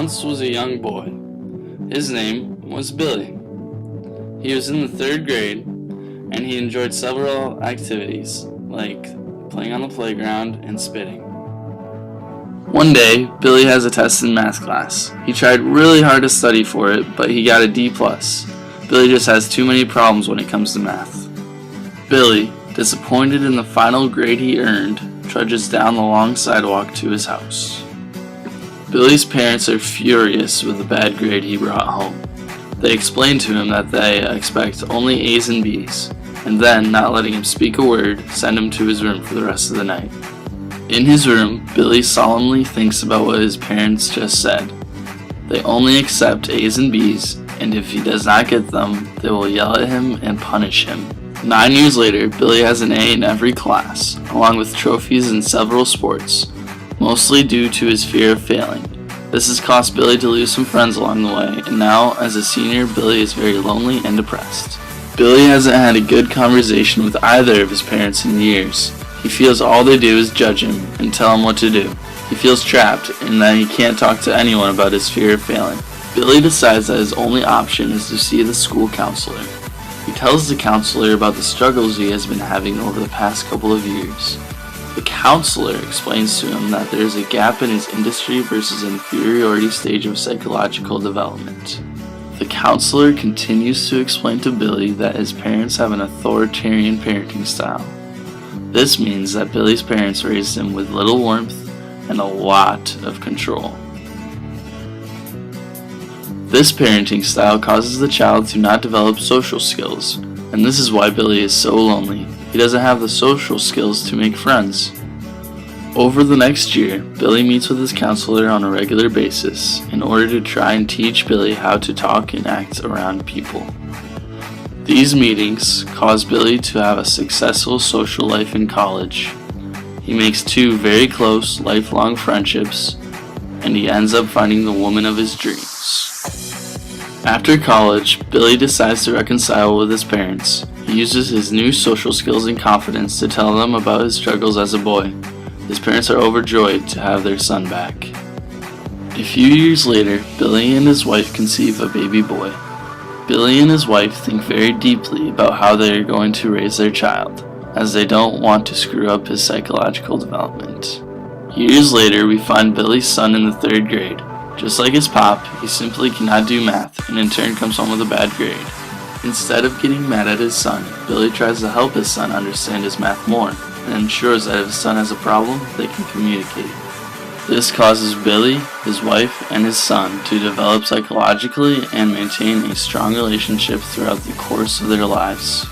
once was a young boy. His name was Billy. He was in the 3rd grade, and he enjoyed several activities, like playing on the playground and spitting. One day, Billy has a test in math class. He tried really hard to study for it, but he got a D+. Billy just has too many problems when it comes to math. Billy, disappointed in the final grade he earned, trudges down the long sidewalk to his house. Billy's parents are furious with the bad grade he brought home. They explain to him that they expect only A's and B's, and then, not letting him speak a word, send him to his room for the rest of the night. In his room, Billy solemnly thinks about what his parents just said. They only accept A's and B's, and if he does not get them, they will yell at him and punish him. 9 years later, Billy has an A in every class, along with trophies in several sports, mostly due to his fear of failing. This has caused Billy to lose some friends along the way, and now, as a senior, Billy is very lonely and depressed. Billy hasn't had a good conversation with either of his parents in years. He feels all they do is judge him and tell him what to do. He feels trapped in that he can't talk to anyone about his fear of failing. Billy decides that his only option is to see the school counselor. He tells the counselor about the struggles he has been having over the past couple of years. The counselor explains to him that there is a gap in his industry versus inferiority stage of psychological development. The counselor continues to explain to Billy that his parents have an authoritarian parenting style. This means that Billy's parents raised him with little warmth and a lot of control. This parenting style causes the child to not develop social skills, and this is why Billy is so lonely. He doesn't have the social skills to make friends. Over the next year, Billy meets with his counselor on a regular basis in order to try and teach Billy how to talk and act around people. These meetings cause Billy to have a successful social life in college. He makes 2 very close, lifelong friendships, and he ends up finding the woman of his dreams. After college, Billy decides to reconcile with his parents. He uses his new social skills and confidence to tell them about his struggles as a boy. His parents are overjoyed to have their son back. A few years later, Billy and his wife conceive a baby boy. Billy and his wife think very deeply about how they are going to raise their child, as they don't want to screw up his psychological development. Years later, we find Billy's son in the 3rd grade. Just like his pop, he simply cannot do math, and in turn comes home with a bad grade. Instead of getting mad at his son, Billy tries to help his son understand his math more, and ensures that if his son has a problem, they can communicate. This causes Billy, his wife, and his son to develop psychologically and maintain a strong relationship throughout the course of their lives.